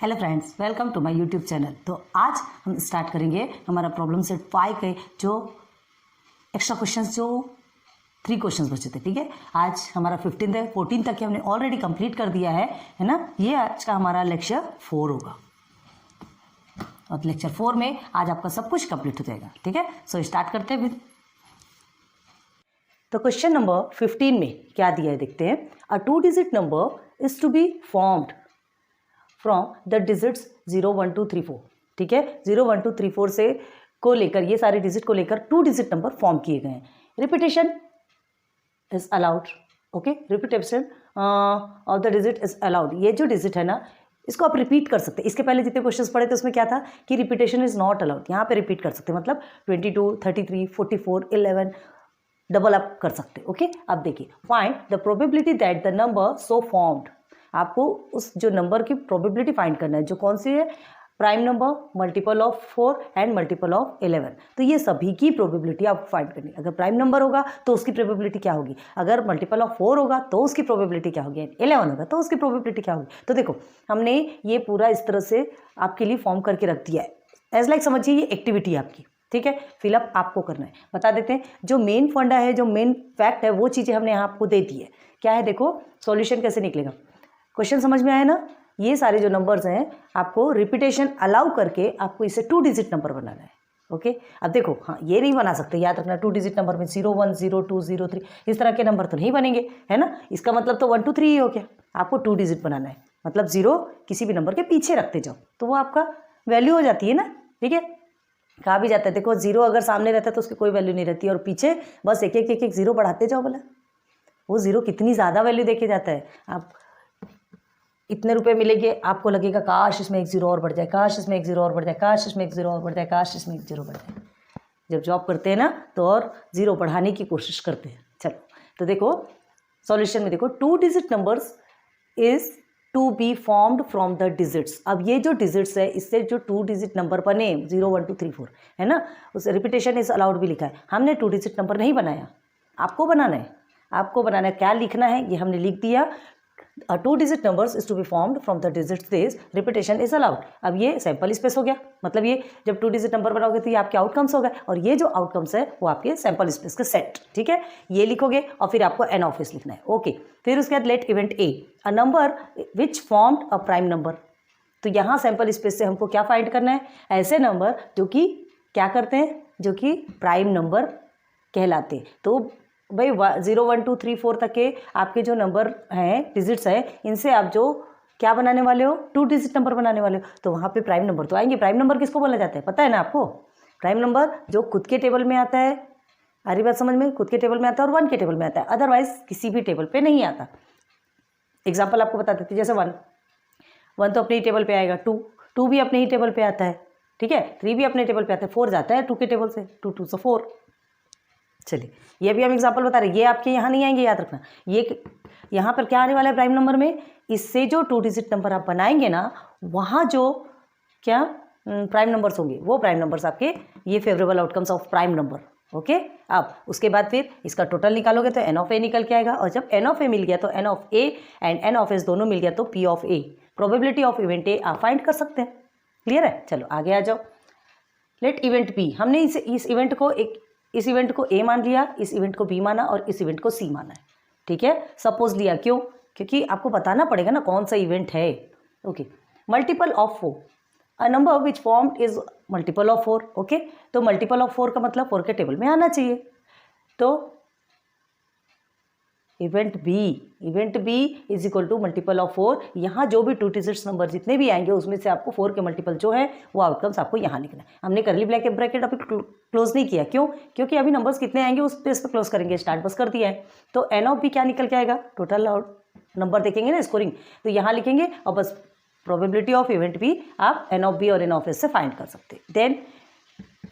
Hello friends, welcome to my YouTube channel. तो आज हम स्टार्ट करेंगे हमारा प्रॉब्लम सेट 5 के जो एक्स्ट्रा क्वेश्चंस जो 3 क्वेश्चंस बचे थे। ठीक है, आज हमारा 15 है, 14 तक के हमने ऑलरेडी कंप्लीट कर दिया है ना। ये आज का हमारा लेक्चर 4 होगा और लेक्चर 4 में आज आपका सब कुछ कंप्लीट हो जाएगा। ठीक है, सो स्टार्ट करते हैं फिर। तो क्वेश्चन नंबर 15 में क्या दिया है देखते हैं। A 2 digit number is to be formed from the digits 0 1 2 3 4। ठीक है, 0 1 2 3 4 से को लेकर ये सारे डिजिट को लेकर 2 डिजिट नंबर फॉर्म किए गए हैं। Repetition is allowed. Okay, repetition of the digit is allowed. ये जो डिजिट है ना, इसको आप रिपीट कर सकते हैं। इसके पहले जितने क्वेश्चंस पढ़े थे उसमें क्या था कि रिपीटेशन इज नॉट अलाउड। यहाँ पे रिपीट कर सकते हैं, मतलब 22 33 44 11 डबल अप कर सकते हैं। ओके, अब देखिए, find the probability that the number so formed. आपको उस जो नंबर की प्रोबेबिलिटी फाइंड करना है, जो कौन सी है, prime number, multiple of 4 and multiple of 11। तो ये सभी की प्रोबेबिलिटी आपको फाइंड करनी है। अगर प्राइम नंबर होगा तो उसकी प्रोबेबिलिटी क्या होगी, अगर मल्टीपल ऑफ 4 होगा तो उसकी प्रोबेबिलिटी क्या होगी, 11 होगा तो उसकी प्रोबेबिलिटी क्या होगी। तो देखो, हमने ये पूरा इस तरह से आपके लिए फॉर्म करके रख दिया है। एज लाइक समझिए ये एक्टिविटी है आपकी। ठीक है, फिलअप आपको करना है। बता देते हैं, जो मेन फंडा है, जो मेन फैक्ट है, वो चीज़ें हमने यहाँ आपको दे दी है। क्या है, देखो सॉल्यूशन कैसे निकलेगा। क्वेश्चन समझ में आया ना। ये सारे जो नंबर्स हैं आपको रिपीटेशन अलाउ करके आपको इसे 2 डिजिट नंबर बनाना है। ओके, अब देखो, हाँ ये नहीं बना सकते, याद रखना 2 डिजिट नंबर में 0 1 0 2 0 3 इस तरह के नंबर तो नहीं बनेंगे, है ना। इसका मतलब तो 1 2 3 ही हो गया। आपको 2 डिजिट बनाना है, मतलब 0 किसी भी नंबर के पीछे रखते जाओ तो वो आपका वैल्यू हो जाती है ना। ठीक है, कहा भी जाता है, देखो 0 अगर सामने रहता है तो उसकी कोई वैल्यू नहीं रहती, और पीछे बस एक एक 0 बढ़ाते जाओ। बोला वो 0 कितनी ज़्यादा वैल्यू देके जाता है। आप इतने रुपए मिलेंगे, आपको लगेगा काश इसमें 1 0 और बढ़ जाए, काश इसमें 1 0 और बढ़ जाए, काश इसमें 1 0 और बढ़ जाए, काश इसमें 1 0 बढ़ जाए। जब जॉब करते हैं ना तो और 0 बढ़ाने की कोशिश करते हैं। चलो, तो देखो सॉल्यूशन में देखो, 2 digit numbers is to be formed from the digits. अब ये जो डिजिट्स है, इससे जो 2 डिजिट नंबर बने 0 1 2 3 4 है ना, उस रिपीटेशन इज अलाउड भी लिखा है। हमने 2 डिजिट नंबर नहीं बनाया, आपको बनाना है। आपको बनाना है, क्या लिखना है ये हमने लिख दिया। 2 digit numbers is to be formed from the digits this repetition is allowed. अब ये सैंपल स्पेस हो गया, मतलब ये जब 2 डिजिट नंबर बनाओगे तो ये आपके आउटकम्स हो गए, और ये जो आउटकम्स है वो आपके सैंपल स्पेस के सेट। ठीक है, ये लिखोगे और फिर आपको एन ऑफ एस लिखना है। ओके, फिर उसके बाद let event A a number which formed a prime number. तो यहाँ सैंपल स्पेस से हमको क्या फाइंड करना है, ऐसे नंबर जो कि क्या करते हैं, जो कि प्राइम नंबर कहलाते। तो भाई 0 1 2 3 4 तक के आपके जो नंबर हैं, डिजिट्स हैं, इनसे आप जो क्या बनाने वाले हो, 2 डिजिट नंबर बनाने वाले हो। तो वहाँ पे प्राइम नंबर तो आएंगे। प्राइम नंबर किसको बोला जाता है पता है ना आपको। प्राइम नंबर जो खुद के टेबल में आता है, आ रही बात समझ में, खुद के टेबल में आता है और 1 के टेबल में आता है, अदरवाइज किसी भी टेबल पे नहीं आता। एग्जाम्पल आपको बता देते, जैसे 1 तो अपने ही टेबल पे आएगा, 2 भी अपने ही टेबल पे आता है। ठीक है, 3 भी अपने टेबल पे आता है, 4 जाता है 2 के टेबल से, 2 2 से 4। चलिए, ये भी हम एग्जाम्पल बता रहे हैं, ये आपके यहाँ नहीं आएंगे, याद रखना। ये यहाँ पर क्या आने वाला है प्राइम नंबर में, इससे जो 2 डिजिट नंबर आप बनाएंगे ना, वहाँ जो क्या प्राइम नंबर्स होंगे, वो प्राइम नंबर्स आपके ये favourable outcomes of prime number. Okay, अब उसके बाद फिर इसका टोटल निकालोगे तो एन ऑफ ए निकल के आएगा, और जब एन ऑफ ए मिल गया तो n of A and n of S दोनों मिल गया तो P of A, probability of event A आप फाइंड कर सकते हैं। क्लियर है, चलो आगे आ जाओ। लेट इवेंट बी, हमने इस इवेंट को ए मान लिया, इस इवेंट को बी माना और इस इवेंट को सी माना है। ठीक है, सपोज लिया, क्यों, क्योंकि आपको बताना पड़ेगा ना कौन सा इवेंट है। Okay, multiple of 4 a number which formed is multiple of 4। Okay, तो मल्टीपल ऑफ 4 का मतलब 4 के टेबल में आना चाहिए। तो event B is equal to multiple of 4। यहाँ जो भी 2 डिजिट्स नंबर जितने भी आएंगे उसमें से आपको 4 के मल्टीपल जो है वो आउटकम्स आपको यहाँ लिखना है। हमने करली ब्रैकेट अभी क्लोज नहीं किया, क्यों, क्योंकि अभी नंबर्स कितने आएंगे उस पेज पर क्लोज करेंगे, स्टार्ट बस कर दिया है। तो एन ऑफ बी क्या निकल के आएगा, टोटल नंबर देखेंगे ना, स्कोरिंग, तो यहाँ लिखेंगे और बस प्रोबेबिलिटी ऑफ इवेंट बी आप एन ऑफ बी और एन ऑफ एस से फाइंड कर सकते हैं। Then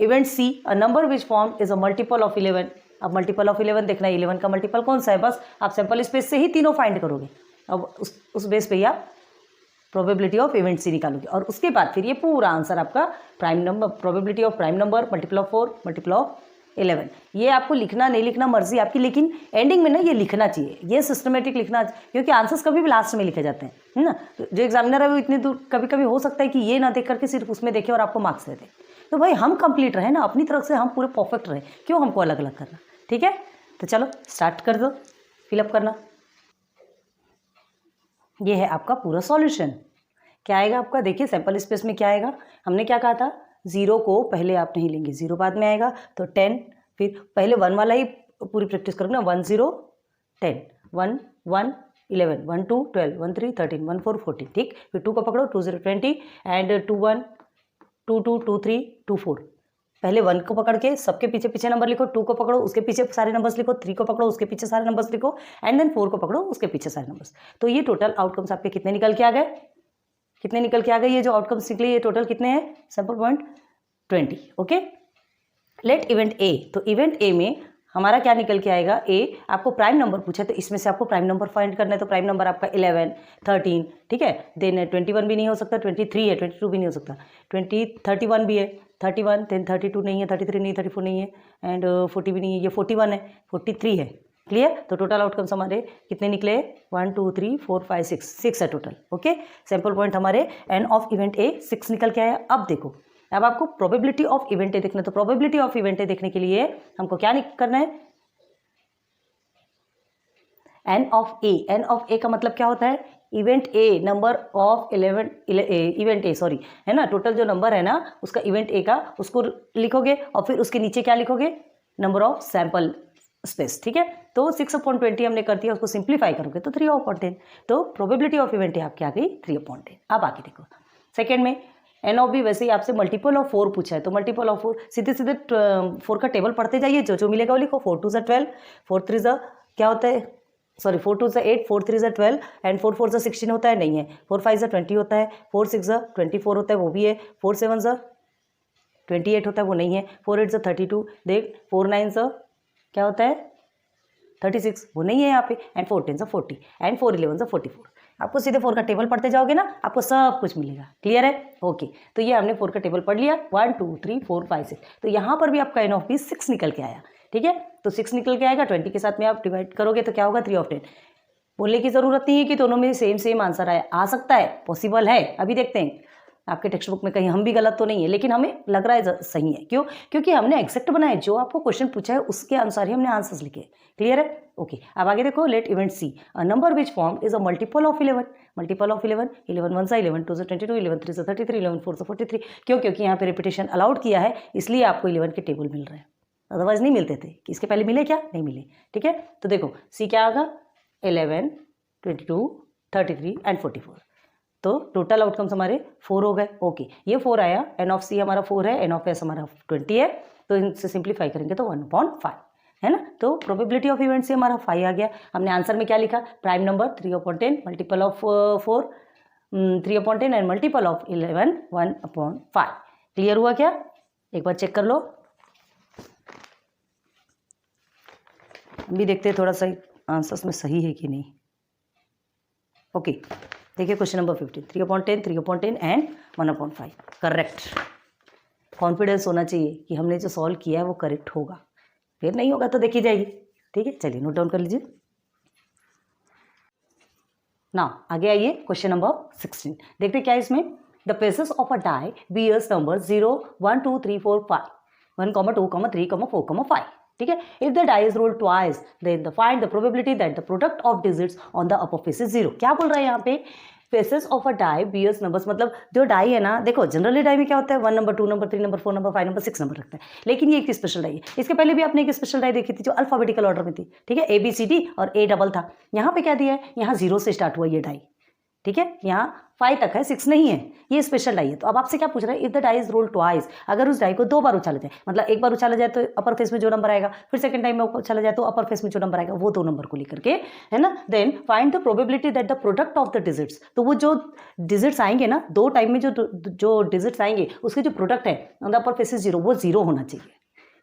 event C a number which form is a multiple of 11। अब मल्टीपल ऑफ 11 देखना है, 11 का मल्टीपल कौन सा है, बस आप सैंपल स्पेस से ही तीनों फाइंड करोगे। अब उस बेस पे ही आप प्रोबेबिलिटी ऑफ इवेंट सी निकालोगे, और उसके बाद फिर ये पूरा आंसर आपका prime number, probability of prime number, multiple of 4, multiple of 11। ये आपको लिखना नहीं लिखना मर्जी आपकी, लेकिन एंडिंग में ना ये लिखना चाहिए, ये सिस्टमेटिक लिखना, क्योंकि आंसर्स कभी भी लास्ट में लिखे जाते हैं, है ना। तो जो एग्जामिनर है वो इतनी दूर कभी कभी हो सकता है कि ये ना देख करके सिर्फ उसमें देखे और आपको मार्क्स दे दे। तो भाई हम कंप्लीट रहे ना, अपनी तरफ से हम पूरे परफेक्ट रहे, क्यों हमको अलग अलग करना। ठीक है, तो चलो स्टार्ट कर दो फिलअप करना। ये है आपका पूरा सॉल्यूशन। क्या आएगा आपका, देखिए सैंपल स्पेस में क्या आएगा, हमने क्या कहा था, 0 को पहले आप नहीं लेंगे, 0 बाद में आएगा, तो 10, फिर पहले 1 वाला ही पूरी प्रैक्टिस करोगे ना, 1 0 10, 1 1 11, 1 2 12, 1 3 13, 1 4 14, ठीक। फिर 2 को पकड़ो, 2 0 20 एंड 2 1 2 2 2 3 2 4। पहले 1 को पकड़ के सबके पीछे पीछे नंबर लिखो, 2 को पकड़ो उसके पीछे सारे नंबर्स लिखो, 3 को पकड़ो उसके पीछे सारे नंबर्स लिखो, एंड देन 4 को पकड़ो उसके पीछे सारे नंबर्स। तो ये टोटल आउटकम्स आपके कितने निकल के आ गए, कितने निकल के आ गए, ये जो आउटकम्स निकले ये टोटल कितने हैं, sample point 20। Okay, let event A, तो इवेंट ए में हमारा क्या निकल के आएगा, ए आपको प्राइम नंबर पूछा तो इसमें से आपको प्राइम नंबर फाइंड करना है, तो प्राइम नंबर आपका 11 13, ठीक है। देन 21 भी नहीं हो सकता, 23 है, 22 भी नहीं हो सकता, 31 भी है, 31, देन 32 नहीं है, 33 नहीं, 34 नहीं है, एंड 40 भी नहीं है, ये 41 है, 43 है। क्लियर, तो टोटल आउटकम्स हमारे कितने निकले, 1 2 3 4 5 6 है टोटल। ओके, सैंपल पॉइंट हमारे एन ऑफ इवेंट ए 6 निकल के आया। अब देखो, अब आपको प्रोबेबिलिटी ऑफ इवेंट ए देखना है, तो प्रोबेबिलिटी ऑफ इवेंट ए देखने के लिए हमको क्या करना है, n of A. N of A का मतलब क्या होता है, event A number of 11 event A sorry, है ना, टोटल जो नंबर है ना उसका इवेंट ए का, उसको लिखोगे और फिर उसके नीचे क्या लिखोगे, नंबर ऑफ सैंपल स्पेस, ठीक है। तो 6/20 हमने कर दिया, उसको सिंप्लीफाई करोगे तो 3/10। तो प्रोबेबिलिटी ऑफ इवेंट ए आपकी आ गई 3/10। अब आगे देखो सेकेंड में, एन ऑफ बी वैसे ही आपसे मल्टीपल ऑफ 4 पूछा है, तो मल्टीपल ऑफ 4 सीधे सीधे 4 का टेबल पढ़ते जाइए, जो जो मिलेगा वो लिखो। 4 2 12, 4 3 क्या होता है, सॉरी 4 2 8, 4 3 12 एंड 4 4 16 होता है, नहीं है। 4 5 20 होता है, 4 6 24 होता है, वो भी है। 4 7 28 होता है, वो नहीं है। 4 8 32, देख 4 9 क्या होता है 36, वो नहीं है यहाँ पे। And 4 10 40 and 4 11 44। आपको सीधे 4 का टेबल पढ़ते जाओगे ना, आपको सब कुछ मिलेगा। क्लियर है, ओके। तो ये हमने 4 का टेबल पढ़ लिया, 1 2 3 4 5 6। तो यहाँ पर भी आपका एन ऑफ बी 6 निकल के आया, ठीक है। तो 6 निकल के आएगा, 20 के साथ में आप डिवाइड करोगे तो क्या होगा, 3/10। बोलने की जरूरत नहीं है कि दोनों में सेम आंसर आए, आ सकता है, पॉसिबल है। अभी देखते हैं आपके टेक्स्ट बुक में कहीं हम भी गलत तो नहीं है, लेकिन हमें लग रहा है सही है। क्यों, क्योंकि हमने एग्जैक्ट बनाए, जो आपको क्वेश्चन पूछा है उसके अनुसार ही हमने आंसर्स लिखे। क्लियर है, ओके। अब आगे देखो, let event C, a number which form is a multiple of 11। Multiple of 11, 11 1 11 2 22, 11 3 33, 11 4 43। क्यों, क्योंकि यहाँ पे रिपीटेशन अलाउड किया है, इसलिए आपको 11 के टेबल मिल रहे हैं, अदरवाइज नहीं मिलते थे। कि इसके पहले मिले क्या, नहीं मिले, ठीक है। तो देखो सी क्या आएगा, 11 22 33 एंड 44। तो टोटल आउटकम्स हमारे 4 हो गए। ओके, ये 4 आया, एन ऑफ सी हमारा 4 है, एन ऑफ एस हमारा 20 है, तो इनसे सिंप्लीफाई करेंगे तो 1/5 है ना। तो प्रोबेबिलिटी ऑफ इवेंट से हमारा 5 आ गया। हमने आंसर में क्या लिखा, prime number 3/10, multiple of 4 3/10 and multiple of 11 1/5। Clear हुआ क्या, एक बार चेक कर लो। हम भी देखते हैं थोड़ा सा आंसर्स में सही है कि नहीं। ओके, देखिए question number 15, 3/10 3/10 and 1/5 correct. Confidence होना चाहिए कि हमने जो सॉल्व किया है वो करेक्ट होगा, फिर नहीं होगा तो देखी जाएगी। ठीक है, चलिए नोट डाउन कर लीजिए। ना आगे आइए, क्वेश्चन नंबर 16 देखते क्या है इसमें। The pieces of a die bears number 0 1 2 3 4 5 1 2 3 4 5। ठीक है, if the die is rolled twice then the find the probability that the product of digits on the upper face is 0। क्या बोल रहा है यहाँ पे, faces of a die bears numbers, मतलब जो डाई है ना, देखो जनरली डाई में क्या होता है 1 number 2 number 3 number 4 number 5 number 6 number रखता है, लेकिन ये एक स्पेशल डाई है। इसके पहले भी आपने एक स्पेशल डाई देखी थी जो अल्फाबेटिकल ऑर्डर में थी, ठीक है, ABCD और A डबल था। यहाँ पे क्या दिया है, यहाँ 0 से स्टार्ट हुआ ये डाई, ठीक है, यहाँ 5 तक है, 6 नहीं है, ये स्पेशल डाई है। तो अब आपसे क्या पूछ रहा है, if the die is rolled twice, अगर उस डाई को 2 बार उछाला जाए, मतलब एक बार उछाला जाए तो अपर फेस में जो नंबर आएगा, फिर सेकंड टाइम में उछाला जाए तो अपर फेस में जो नंबर आएगा वो 2 नंबर को लेकर के, है ना। Then find the probability that the product of the digits, तो वो जो डिजिट्स आएंगे ना, 2 टाइम में जो डिजिट्स आएंगे उसके जो प्रोडक्ट है on the upper face is 0, वो 0 होना चाहिए।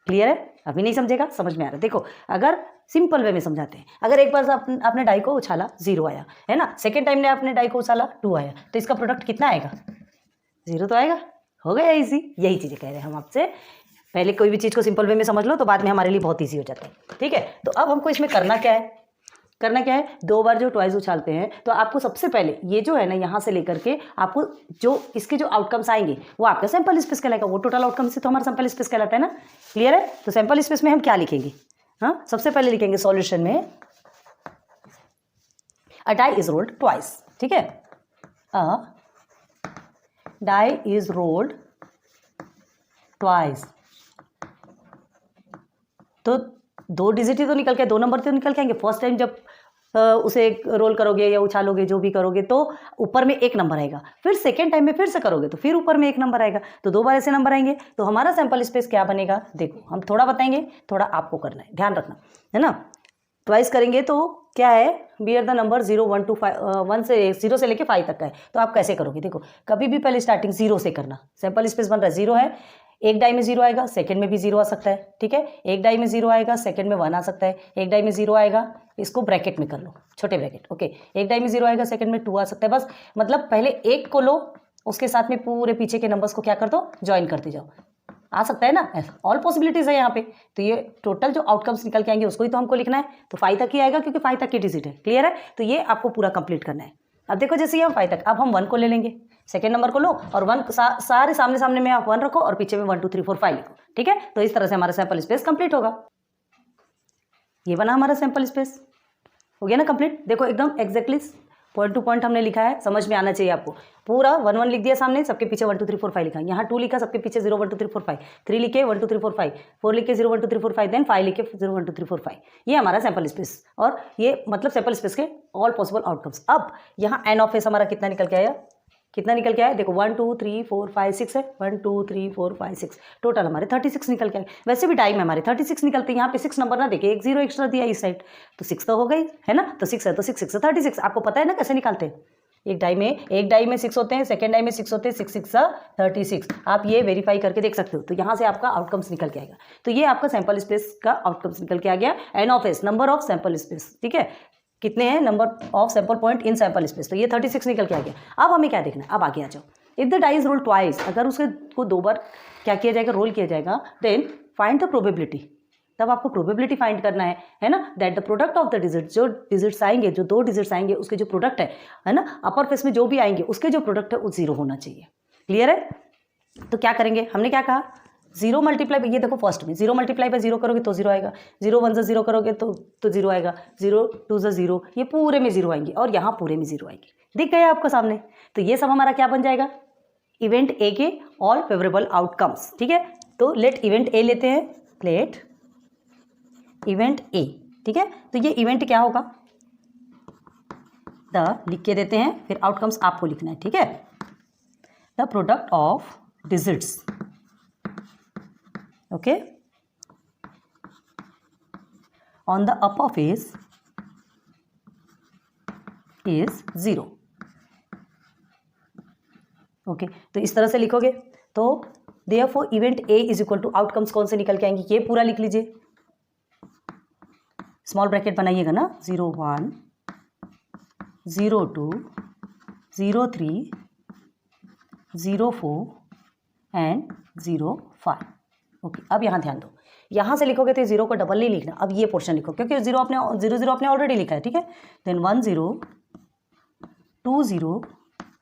क्लियर है, अभी नहीं समझेगा, समझ में आ रहा है। देखो अगर सिंपल वे में समझाते हैं, अगर एक बार आपने डाई को उछाला 0 आया, है ना, सेकेंड टाइम ने आपने डाई को उछाला 2 आया, तो इसका प्रोडक्ट कितना आएगा, 0 तो आएगा। हो गया इजी, यही चीज़ें कह रहे हैं हम आपसे। पहले कोई भी चीज़ को सिंपल वे में समझ लो तो बाद में हमारे लिए बहुत ईजी हो जाता है। ठीक है, तो अब हमको इसमें करना क्या है, दो बार जो ट्वाइस उछालते हैं तो आपको सबसे पहले ये जो है ना यहाँ से लेकर के आपको जो इसके जो आउटकम्स आएंगे वो आपका सैंपल स्पेस कहलाएगा। वो टोटल आउटकम से तो हमारा सैंपल स्पेस कहलाता है ना। क्लियर है? तो सैंपल स्पेस में हम क्या लिखेंगे? हाँ, सबसे पहले लिखेंगे सॉल्यूशन में अ डाई इज रोल्ड ट्वाइस। ठीक है, अ डाई इज रोल्ड ट्वाइस। तो 2 डिजिट ही तो निकल के, 2 नंबर तो निकल के आएंगे। फर्स्ट टाइम जब उसे रोल करोगे या उछालोगे जो भी करोगे तो ऊपर में 1 नंबर आएगा। फिर सेकेंड टाइम में फिर से करोगे तो फिर ऊपर में 1 नंबर आएगा। तो 2 बार ऐसे नंबर आएंगे। तो हमारा सैंपल स्पेस क्या बनेगा? देखो, हम थोड़ा बताएंगे, थोड़ा आपको करना है, ध्यान रखना है ना। ट्वाइस करेंगे तो क्या है, बियर द नंबर 0 1 2 5 1 से 0 से लेके 5 तक का है। तो आप कैसे करोगे? देखो, कभी भी पहले स्टार्टिंग 0 से करना। सैंपल स्पेस बन रहा है 0 है, एक डाई में 0 आएगा, सेकंड में भी 0 आ सकता है। ठीक है, एक डाई में 0 आएगा, सेकंड में 1 आ सकता है। एक डाई में 0 आएगा, इसको ब्रैकेट में कर लो, छोटे ब्रैकेट। ओके, एक डाई में 0 आएगा, सेकंड में 2 आ सकता है। बस मतलब पहले एक को लो, उसके साथ में पूरे पीछे के नंबर्स को क्या कर दो, ज्वाइन करते जाओ। आ सकता है ना, ऑल पॉसिबिलिटीज है यहाँ पे। तो ये टोटल जो आउटकम्स निकल के आएंगे उसको ही तो हमको लिखना है। तो 5 तक ही आएगा क्योंकि 5 तक की डिजिट है। क्लियर है? तो ये आपको पूरा कंप्लीट करना है। अब देखो, जैसे ये हम 5 तक, अब हम 1 को ले लेंगे, सेकेंड नंबर को लो और 1 सारे सामने सामने में आप 1 रखो और पीछे में 1 2 3 4 5 लिखो। ठीक है, तो इस तरह से हमारा सैंपल स्पेस कंप्लीट होगा। ये बना हमारा सैंपल स्पेस, हो गया ना कंप्लीट। देखो, एकदम एग्जैक्टली पॉइंट टू पॉइंट हमने लिखा है, समझ में आना चाहिए आपको। पूरा 1 1 लिख दिया सामने, सबके पीछे 1 2 3 4 5 लिखा। यहाँ 2 लिखा, सबके पीछे 0 1 2 3 4 5, 3 लिखे 1 2 3 4 5, 4 लिखे 0 1 2 3 4 5, देन 5 लिखे 0 1 2 3 4 5। ये हमारा सैंपल स्पेस, और ये मतलब सैंपल स्पेस के ऑल पॉसिबल आउटकम्स। अब यहाँ एन ऑफ एस हमारा कितना निकल के आया? कितना निकल के आया? देखो, 1 2 3 4 5 6 है, 1 2 3 4 5 6, टोटल हमारे 36 निकल के आए। वैसे भी टाइम है हमारे 36 निकलते हैं। यहाँ पे 6 नंबर ना देखे, एक 0 एक्स्ट्रा दिया इस साइड, तो 6 तो हो गई है ना। तो 6 है तो 6 6 36। आपको पता है ना कैसे निकालते हैं? एक डाई में 6 होते हैं, सेकेंड डाई में 6 होते हैं, 6 6 36। आप ये वेरीफाई करके देख सकते हो। तो यहाँ से आपका आउटकम्स निकल के आएगा। तो ये आपका सैंपल स्पेस का आउटकम्स निकल के आ गया। N of S, number of sample space. ठीक है, कितने हैं number of sample point in sample space, तो ये 36 निकल के आ गया। अब हमें क्या देखना है? अब आगे आ जाओ। If the die is rolled twice, अगर उसके को 2 बार क्या किया जाएगा, रोल किया जाएगा, देन फाइंड द प्रोबेबिलिटी। तब आपको प्रोबेबिलिटी फाइंड करना है ना, that the product of the digit, जो डिजिट्स आएंगे, जो 2 डिजिट्स आएंगे, उसके जो प्रोडक्ट है ना, अपर फेस में जो भी आएंगे उसके जो प्रोडक्ट है वो 0 होना चाहिए। क्लियर है? तो क्या करेंगे, हमने क्या कहा, 0 मल्टीप्लाई, ये देखो फर्स्ट में 0 मल्टीप्लाई बाय 0 करोगे तो 0 आएगा, 0 1 से 0 करोगे तो 0 आएगा, 0 2 से 0, ये पूरे में 0 आएंगे और यहाँ पूरे में 0 आएंगे। दिख गया आपको सामने? तो ये सब हमारा क्या बन जाएगा, इवेंट ए के ऑल फेवरेबल आउटकम्स। ठीक है, तो लेट इवेंट ए लेते हैं, लेट इवेंट ए। ठीक है, तो ये इवेंट क्या होगा, द लिख के देते हैं, फिर आउटकम्स आपको लिखना है। ठीक है, the product of digits, okay, on the upper face is 0। Okay, तो इस तरह से लिखोगे तो therefore event A is equal to, outcomes कौन से निकल के आएंगे, ये पूरा लिख लीजिए, स्मॉल ब्रैकेट बनाइएगा ना, 0 1 0 2 0 3 0 4 एंड 0 5। ओके, अब यहाँ ध्यान दो, यहाँ से लिखोगे तो 0 को डबल नहीं लिखना, अब ये पोर्शन लिखो क्योंकि 0 आपने ऑलरेडी लिखा है। ठीक है, देन 1 0 2 0,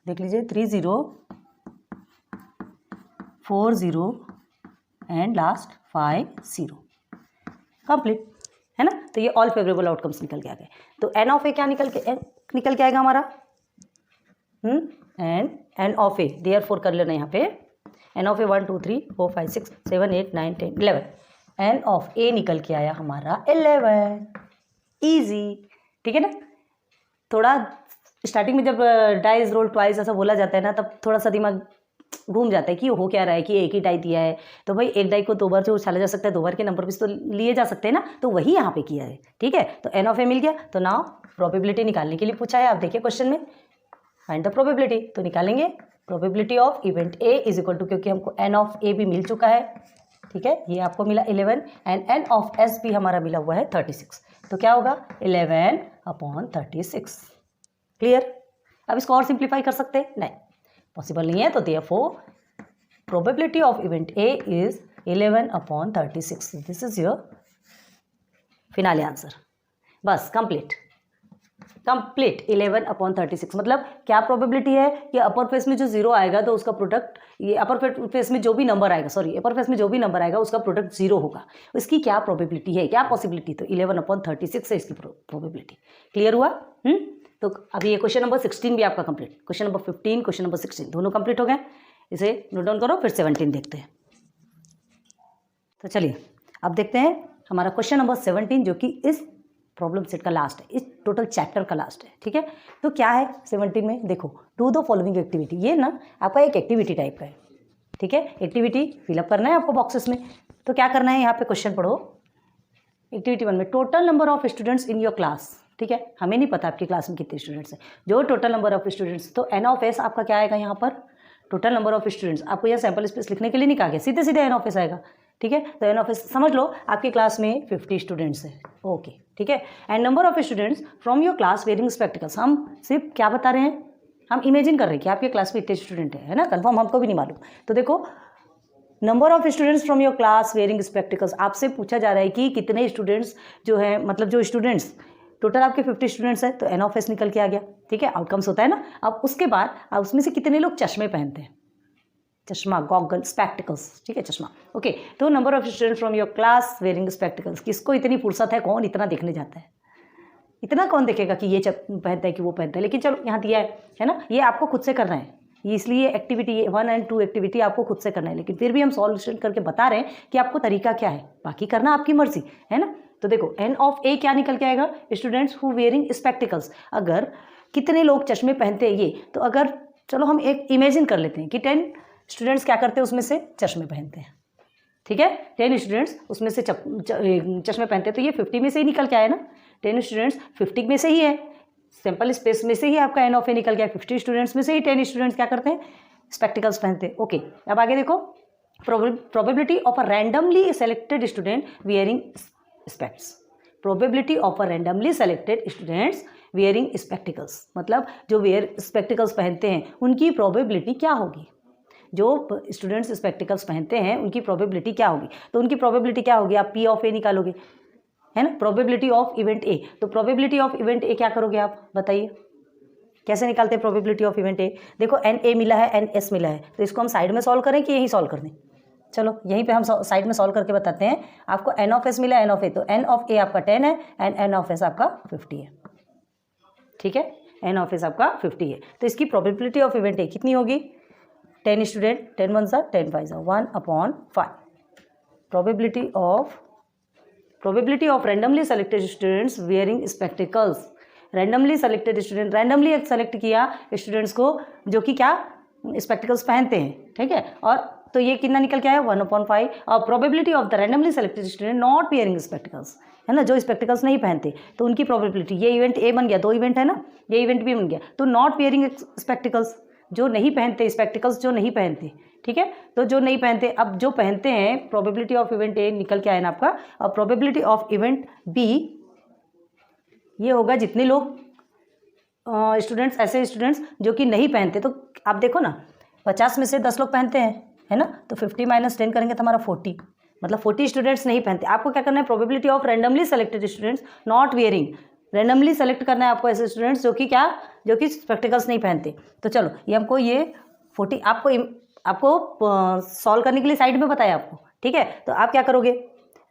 देख लीजिए 3 0 4 0 एंड लास्ट 5 0, कंप्लीट है ना। तो ये ऑल फेवरेबल आउटकम्स निकल के आ गए। तो एन ऑफ ए क्या निकल के आएगा हमारा, एन ऑफ ए, देयरफॉर कर लेना यहाँ पे, N of A 1 2 3 4 5 6 7 8 9 10 11, N of ए निकल के आया हमारा 11। इजी, ठीक है ना। थोड़ा स्टार्टिंग में जब डाई इज रोल ट्वाइस ऐसा बोला जाता है ना, तब थोड़ा सा दिमाग घूम जाता है कि हो क्या रहा है, कि एक ही डाई दिया है तो भाई एक डाई को 2 बार जो उछाला जा सकता है, 2 बार के नंबर भी तो लिए जा सकते हैं ना, तो वही यहाँ पे किया है। ठीक है, तो एन ऑफ ए मिल गया। तो नाउ प्रोबेबिलिटी निकालने के लिए पूछा है, आप देखिए क्वेश्चन में, फाइंड द प्रोबेबिलिटी, तो निकालेंगे probability of event A is equal to, क्योंकि हमको एन ऑफ ए भी मिल चुका है। ठीक है, ये आपको मिला 11 एंड एन ऑफ एस भी हमारा मिला हुआ है 36, तो क्या होगा 11/36। क्लियर। अब इसको और सिंप्लीफाई कर सकते हैं, नहीं पॉसिबल नहीं है, तो therefore probability of event A is 11/36, this is your finale answer. बस कंप्लीट 11/36। मतलब क्या प्रोबेबिलिटी है कि अपर फेस में जो जीरो आएगा तो उसका प्रोडक्ट, ये अपर फेस में जो भी नंबर आएगा, सॉरी अपर फेस में जो भी नंबर आएगा उसका प्रोडक्ट जीरो होगा। इसकी क्या प्रोबेबिलिटी है, क्या पॉसिबिलिटी, तो 11/36 है इसकी प्रोबेबिलिटी। क्लियर हुआ? तो अभी ये क्वेश्चन नंबर 16 भी आपका complete, question number 15, question number 16 दोनों कंप्लीट हो गए। इसे नोट डाउन करो, फिर 17 देखते हैं। तो चलिए अब देखते हैं हमारा क्वेश्चन नंबर 17, जो कि इस प्रॉब्लम सेट का लास्ट है, इस टोटल चैप्टर का लास्ट है। ठीक है, तो क्या है 17 में, देखो डू द फॉलोइंग एक्टिविटी। ये ना आपका एक एक्टिविटी टाइप का है। ठीक है, एक्टिविटी फिलअप करना है आपको बॉक्सेस में। तो क्या करना है, यहाँ पे क्वेश्चन पढ़ो। एक्टिविटी 1 में total number of students in your class. ठीक है, हमें नहीं पता आपकी क्लास में कितने स्टूडेंट्स हैं, जो टोटल नंबर ऑफ स्टूडेंट्स, तो एन ऑफ एस आपका क्या आएगा यहाँ पर, टोटल नंबर ऑफ स्टूडेंट्स। आपको यह सैम्पल स्पेस लिखने के लिए नहीं कहा गया, सीधे सीधे एन ऑफ एस आएगा। ठीक है, तो एन ऑफ एस समझ लो आपकी क्लास में 50 स्टूडेंट्स हैं। ओके, ठीक है, and number of students from your class wearing spectacles. हम सिर्फ क्या बता रहे हैं, हम इमेजिन कर रहे हैं कि आपके क्लास में इतने स्टूडेंट है ना, कंफर्म हमको भी नहीं मालूम। तो देखो number of students from your class wearing spectacles, आपसे पूछा जा रहा है कि कितने स्टूडेंट्स जो है, मतलब जो स्टूडेंट्स टोटल आपके 50 स्टूडेंट्स हैं, तो एन ऑफ एस निकल के आ गया। ठीक है, आउटकम्स होता है ना। अब उसके बाद अब उसमें से कितने लोग चश्मे पहनते हैं, चश्मा, गॉगल, स्पेक्टिकल्स। ठीक है, चश्मा। ओके, तो number of students from your class wearing spectacles. किसको इतनी फुर्सत है, कौन इतना देखने जाता है, इतना कौन देखेगा कि ये पहनता है कि वो पहनता है। लेकिन चलो यहाँ दिया है ना, ये आपको खुद से करना है, इसलिए एक्टिविटी 1 और 2 एक्टिविटी आपको खुद से करना है। लेकिन फिर भी हम सॉल्यूशन करके बता रहे हैं कि आपको तरीका क्या है, बाकी करना आपकी मर्जी है ना। तो देखो एन ऑफ ए क्या निकल के आएगा, स्टूडेंट्स हु वेयरिंग स्पेक्टिकल्स। अगर कितने लोग चश्मे पहनते हैं ये, तो अगर चलो हम एक इमेजिन कर लेते हैं कि 10 स्टूडेंट्स क्या करते हैं, उसमें से चश्मे पहनते हैं। ठीक है, 10 स्टूडेंट्स उसमें से चश्मे पहनते हैं, तो ये 50 में से ही निकल के आया ना। 10 स्टूडेंट्स 50 में से ही है, सैम्पल स्पेस में से ही आपका एन ऑफ ए निकल गया। 50 स्टूडेंट्स में से ही 10 स्टूडेंट्स क्या करते हैं, स्पेक्टिकल्स पहनते हैं। ओके, अब आगे देखो, probability of a randomly selected student wearing स्पेक्ट्स। Probability of a randomly selected students wearing spectacles, मतलब जो वेयर स्पेक्टिकल्स पहनते हैं उनकी प्रोबेबिलिटी क्या होगी। जो स्टूडेंट्स स्पेक्टिकल्स पहनते हैं उनकी प्रोबेबिलिटी क्या होगी, तो उनकी प्रोबेबिलिटी क्या होगी, आप पी ऑफ ए निकालोगे, है ना, प्रोबेबिलिटी ऑफ इवेंट ए। तो प्रोबेबिलिटी ऑफ इवेंट ए क्या करोगे आप, बताइए कैसे निकालते हैं प्रोबेबिलिटी ऑफ इवेंट ए। देखो एन ए मिला है, एन एस मिला है, तो इसको हम साइड में सॉल्व करें कि यहीं सॉल्व कर दें। चलो यहीं पे हम साइड में सॉल्व करके बताते हैं। आपको एन ऑफ एस मिला, एन ऑफ ए, तो एन ऑफ ए आपका 10 है एंड एन ऑफ एस आपका 50 है। ठीक है, एन ऑफ एस आपका 50 है, तो इसकी प्रोबेबिलिटी ऑफ इवेंट ए कितनी होगी, 10 स्टूडेंट, 10 1 सा 10 5 सा 1/5। Probability of randomly selected students wearing spectacles. Randomly selected student, randomly select किया स्टूडेंट्स को जो कि क्या स्पेक्टिकल्स पहनते हैं। ठीक है, और तो ये कितना निकल के आया 1/5। और probability of the randomly selected student not wearing spectacles, है ना, जो स्पेक्टिकल्स नहीं पहनते, तो उनकी प्रोबेबिलिटी, ये इवेंट ए बन गया, 2 इवेंट है ना, ये इवेंट भी बन गया, तो नॉट वियरिंग स्पेक्टिकल्स, जो नहीं पहनते स्पेक्टिकल्स, जो नहीं पहनते। ठीक है, तो जो नहीं पहनते, अब जो पहनते हैं प्रोबेबिलिटी ऑफ इवेंट ए निकल के आया ना आपका, और प्रोबेबिलिटी ऑफ इवेंट बी ये होगा जितने लोग स्टूडेंट्स, ऐसे स्टूडेंट्स जो कि नहीं पहनते। तो आप देखो ना 50 में से 10 लोग पहनते हैं, है ना, तो 50 - 10 करेंगे तो हमारा 40, मतलब 40 स्टूडेंट्स नहीं पहनते। आपको क्या करना है, probability of randomly selected students not wearing, randomly select करना है आपको ऐसे स्टूडेंट्स जो कि क्या, जो कि स्पेक्टिकल्स नहीं पहनते। तो चलो ये हमको ये 40 आपको सॉल्व करने के लिए साइड में बताया आपको। ठीक है, तो आप क्या करोगे,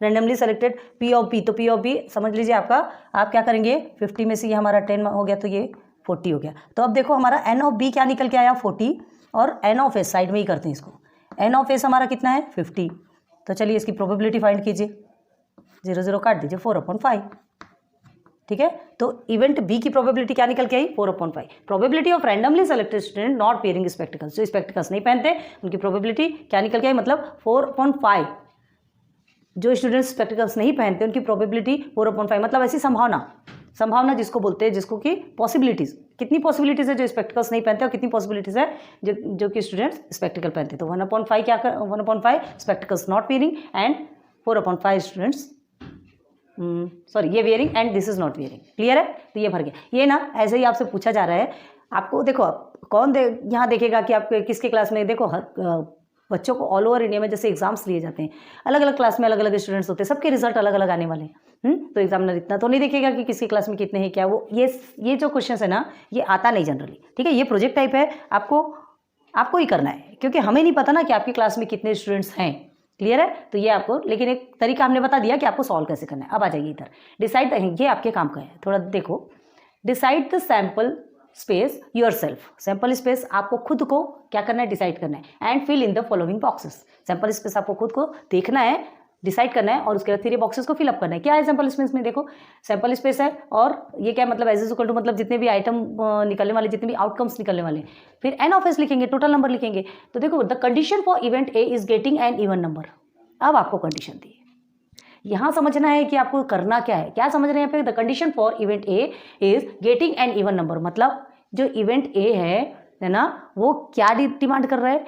randomly selected P of B, तो पी ऑफ बी समझ लीजिए आपका, आप क्या करेंगे 50 में से ये हमारा 10 हो गया, तो ये 40 हो गया। तो अब देखो हमारा एन ऑफ बी क्या निकल के आया 40, और एन ऑफ एस साइड में ही करते हैं इसको, एन ऑफ एस हमारा कितना है 50। तो चलिए इसकी प्रोबेबिलिटी फाइंड कीजिए, 0 0 काट दीजिए, 4/5। ठीक है, तो इवेंट बी की प्रोबेबिलिटी क्या निकल के आई 4/5। Probability of randomly selected student not wearing spectacles, जो स्पेक्टिकल्स नहीं पहनते उनकी प्रोबेबिलिटी क्या निकल के आई, मतलब 4/5। जो स्टूडेंट्स स्पेक्टिकल्स नहीं पहनते उनकी प्रोबेबिलिटी 4/5, मतलब ऐसी संभावना जिसको बोलते हैं, जिसको कि पॉसिबिलिटीज़, कितनी पॉसिबिलिटीज़ है जो स्पेक्टिकल्स नहीं पहनते और कितनी पॉसिबिलिटीज़ है जो कि स्टूडेंट्स स्पेक्टिकल पहनते। तो 1/5 क्या 1/5 spectacles not wearing and 4/5 students sorry ये wearing and this is not wearing. Clear है, तो ये भर गया। ये ना ऐसे ही आपसे पूछा जा रहा है, आपको देखो कौन यहाँ देखेगा कि आप किसके क्लास में, देखो बच्चों को ऑल ओवर इंडिया में जैसे एग्जाम्स लिए जाते हैं, अलग अलग क्लास में अलग अलग स्टूडेंट्स होते हैं, सबके रिजल्ट अलग अलग आने वाले हैं। तो एग्जामिनर इतना तो नहीं देखेगा कि किसी क्लास में कितने हैं क्या, वो ये जो क्वेश्चन है ना, ये आता नहीं जनरली, ठीक है। ये प्रोजेक्ट टाइप है, आपको ही करना है, क्योंकि हमें नहीं पता ना कि आपकी क्लास में कितने स्टूडेंट्स हैं। क्लियर है? तो ये आपको, लेकिन एक तरीका हमने बता दिया कि आपको सॉल्व कैसे करना है। अब आ जाइए इधर, डिसाइड, ये आपके काम का है, थोड़ा देखो। Decide the sample space yourself. Sample space आपको खुद को क्या करना है, डिसाइड करना है। And fill in the following boxes. Sample space आपको खुद को देखना है, डिसाइड करना है, और उसके बाद फिर ये बॉक्सेस को फिलअप करना है। क्या है सैम्पल स्पेस में? देखो, सैम्पल स्पेस है, और ये क्या मतलब, एज इज इक्वल टू, मतलब जितने भी आइटम निकलने वाले, जितने भी आउटकम्स निकलने वाले, फिर एन ऑफ एस लिखेंगे, टोटल नंबर लिखेंगे। तो देखो, the condition for event A is getting an even number. अब आपको कंडीशन दी, यहाँ समझना है कि आपको करना क्या है। क्या समझ रहे हैं यहाँ पे? The condition for event A is getting an even number, मतलब जो इवेंट ए है ना, वो क्या डिमांड कर रहा है?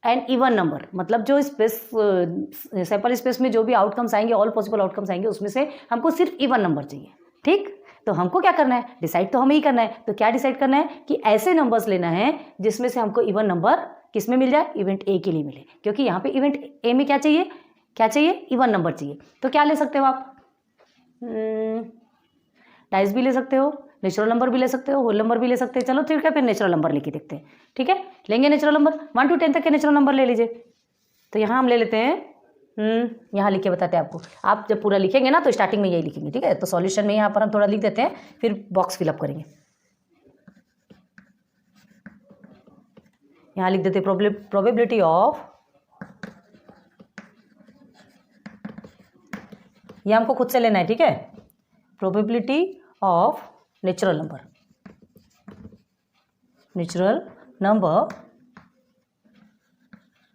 एन इवन नंबर, मतलब जो स्पेस, सैंपल स्पेस में जो भी आउटकम्स आएंगे, ऑल पॉसिबल आउटकम्स आएंगे, उसमें से हमको सिर्फ इवन नंबर चाहिए। ठीक, तो हमको क्या करना है? डिसाइड तो हमें ही करना है। तो क्या डिसाइड करना है? कि ऐसे नंबर्स लेना है जिसमें से हमको इवन नंबर किस में मिल जाए? इवेंट ए के लिए मिले, क्योंकि यहाँ पे इवेंट ए में क्या चाहिए? क्या चाहिए? इवन नंबर चाहिए। तो क्या ले सकते हो आप? डाइस भी ले सकते हो, नेचुरल नंबर भी ले सकते हो, होल नंबर भी ले सकते हैं। चलो ठीक है, फिर नेचुरल नंबर लेके देखते हैं। ठीक है, लेंगे नेचुरल नंबर, 1 to 10 तक के नेचुरल नंबर ले लीजिए। तो यहाँ हम ले लेते हैं, यहाँ लिख के बताते हैं आपको। आप जब पूरा लिखेंगे ना, तो स्टार्टिंग में यही लिखेंगे, ठीक है। तो सॉल्यूशन में यहाँ पर हम थोड़ा लिख देते हैं, फिर बॉक्स फिलअप करेंगे। यहाँ लिख देते प्रोबेबिलिटी ऑफ, ये हमको खुद से लेना है, ठीक है। Probability of natural number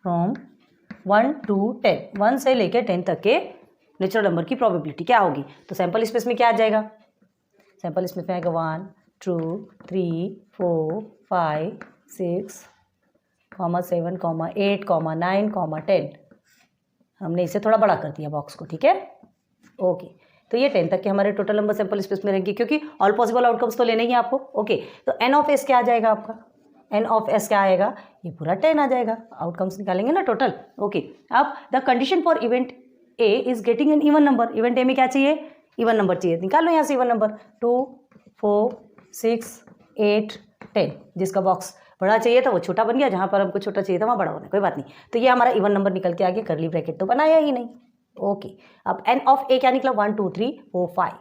from 1 to 10, 1 से लेकर 10 तक के नेचुरल नंबर की प्रोबेबिलिटी क्या होगी? तो सैंपल स्पेस में क्या आ जाएगा? सैंपल स्पेस में आएगा 1 2 3 4 5 6 7 8 9 10। हमने इसे थोड़ा बड़ा कर दिया बॉक्स को, ठीक है। ओके, तो ये 10 तक के हमारे टोटल नंबर सैंपल स्पेस में रहेंगे, क्योंकि ऑल पॉसिबल आउटकम्स तो लेने ही आपको। ओके, तो एन ऑफ एस क्या आ जाएगा आपका? एन ऑफ एस क्या आएगा? ये पूरा 10 आ जाएगा। आउटकम्स निकालेंगे ना टोटल। ओके, अब the condition for event A is getting an even number. Event A में क्या चाहिए? इवन नंबर चाहिए। निकाल लो यहाँ से इवन नंबर, 2 4 6 8 10। जिसका बॉक्स बड़ा चाहिए था वो छोटा बन गया, जहाँ पर हमको छोटा चाहिए था वहाँ बड़ा बना, कोई बात नहीं। तो ये हमारा इवन नंबर निकल के आ गया, करली ब्रैकेट तो बनाया ही नहीं। ओके, अब एन ऑफ ए क्या निकला? 1 2 3 4 5।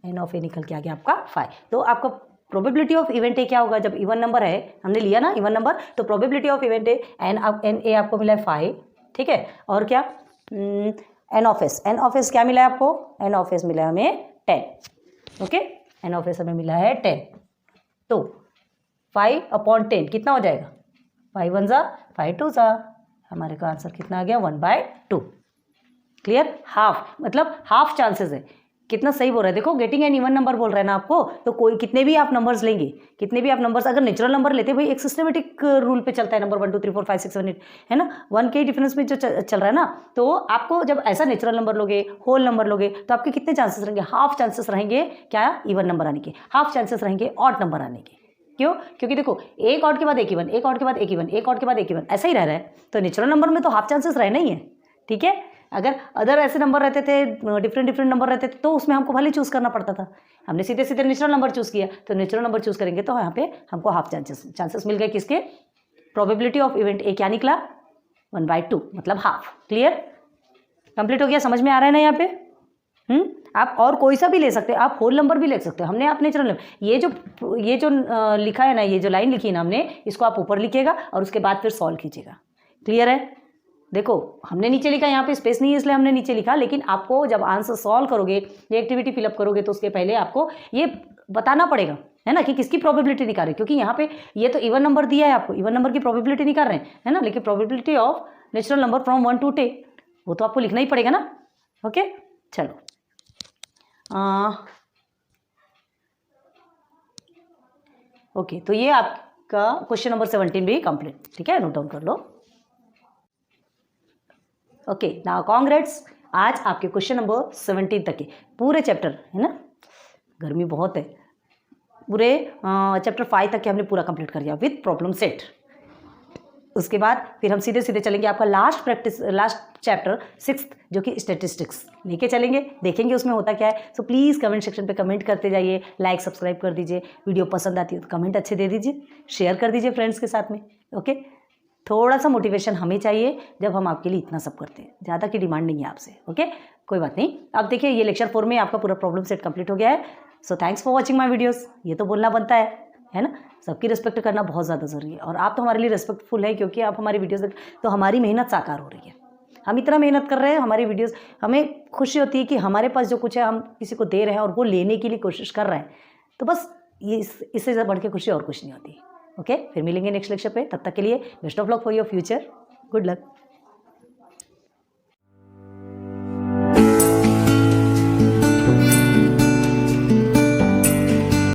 एन ऑफ ए निकल के आ गया आपका 5। तो आपका प्रोबेबिलिटी ऑफ इवेंट ए क्या होगा? जब इवन नंबर है, हमने लिया ना इवन नंबर, तो probability of event A, n A आपको मिला है 5, ठीक है। और क्या? एन ऑफ एस क्या मिला है आपको? एन ऑफ एस मिला है हमें 10। ओके, एन ऑफ एस हमें मिला है 10। तो 5/10 कितना हो जाएगा? 5 1 जा 5 2 जा, हमारे का आंसर कितना आ गया? 1/2। क्लियर? हाफ, मतलब हाफ चांसेस है। कितना सही बोल रहा है, देखो गेटिंग एन इवन नंबर बोल रहा है ना आपको। तो कोई कितने भी आप नंबर्स लेंगे, कितने भी आप नंबर्स, अगर नेचुरल नंबर लेते, भाई एक सिस्टमेटिक रूल पे चलता है नंबर 1 2 3 4 5 6 7 8, है ना, 1 के डिफरेंस में जो चल रहा है ना। तो आपको जब ऐसा नेचुरल नंबर लोगे, होल नंबर लोगे, तो आपके कितने चांसेस रहेंगे? हाफ चांसेस रहेंगे। क्या? इवन नंबर आने के। हाफ चांसेस रहेंगे ऑड नंबर आने के। क्यों? क्योंकि देखो, एक ऑड के बाद एक इवन, एक ऑड के बाद एक इवन, एक ऑड के बाद एक इवन, ऐसा ही रह रहा है। तो नेचुरल नंबर में तो हाफ चांसेस रहना ही है, ठीक है। अगर अदर ऐसे नंबर रहते थे, डिफरेंट नंबर रहते थे, तो उसमें हमको भले चूज़ करना पड़ता था। हमने सीधे सीधे नेचुरल नंबर चूज़ किया, तो नेचुरल नंबर चूज़ करेंगे तो यहाँ पे हमको हाफ चांसेस मिल गए। किसके? प्रोबेबिलिटी ऑफ इवेंट ए क्या निकला? 1/2, मतलब हाफ। क्लियर? कंप्लीट हो गया? समझ में आ रहा है ना यहाँ पे? आप और कोई सा भी ले सकते हैं, आप होल नंबर भी ले सकते हो। हमने आप नेचुरल नंबर, ये जो लिखा है ना, ये जो लाइन लिखी है ना हमने, इसको आप ऊपर लिखिएगा और उसके बाद फिर सॉल्व कीजिएगा। क्लियर है? देखो, हमने नीचे लिखा, यहाँ पे स्पेस नहीं है इसलिए हमने नीचे लिखा, लेकिन आपको जब आंसर सॉल्व करोगे, ये एक्टिविटी फिलअप करोगे, तो उसके पहले आपको ये बताना पड़ेगा, है ना, कि किसकी प्रोबेबिलिटी निकाल रहे हैं। क्योंकि यहाँ पे ये तो इवन नंबर दिया है आपको, इवन नंबर की प्रोबेबिलिटी निकाल रहे हैं, है ना, लेकिन probability of natural number from 1 to 10 वो तो आपको लिखना ही पड़ेगा ना। ओके, चलो ओके, तो ये आपका क्वेश्चन नंबर 17 भी कंप्लीट, ठीक है, नोट डाउन कर लो। ओके, नाउ कांग्रेट्स, आज आपके क्वेश्चन नंबर 17 तक के पूरे चैप्टर, है ना, गर्मी बहुत है, पूरे चैप्टर 5 तक के हमने पूरा कंप्लीट कर दिया विथ प्रॉब्लम सेट। उसके बाद फिर हम सीधे सीधे चलेंगे आपका लास्ट चैप्टर 6 जो कि स्टैटिस्टिक्स लेके चलेंगे, देखेंगे उसमें होता क्या है। सो प्लीज़ कमेंट सेक्शन पे कमेंट करते जाइए, लाइक सब्सक्राइब कर दीजिए, वीडियो पसंद आती है तो कमेंट अच्छे दे दीजिए, शेयर कर दीजिए फ्रेंड्स के साथ में। ओके, थोड़ा सा मोटिवेशन हमें चाहिए जब हम आपके लिए इतना सब करते हैं, ज़्यादा की डिमांड नहीं है आपसे। ओके, कोई बात नहीं। अब देखिए ये लेक्चर 4 में आपका पूरा प्रॉब्लम सेट कंप्लीट हो गया है। So thanks for watching my videos. ये तो बोलना बनता है ना, सबकी रिस्पेक्ट करना बहुत ज़्यादा ज़रूरी है और आप तो हमारे लिए रिस्पेक्टफुल है क्योंकि आप हमारी वीडियोज़ देख, तो हमारी मेहनत साकार हो रही है। हम इतना मेहनत कर रहे हैं, हमारी वीडियोज़, हमें खुशी होती है कि हमारे पास जो कुछ है हम किसी को दे रहे हैं और वो लेने के लिए कोशिश कर रहे हैं, तो बस ये इससे ज़्यादा बढ़ के खुशी और कुछ नहीं होती। ओके, फिर मिलेंगे नेक्स्ट लेक्चर पे, तब तक के लिए best of luck for your future, good luck.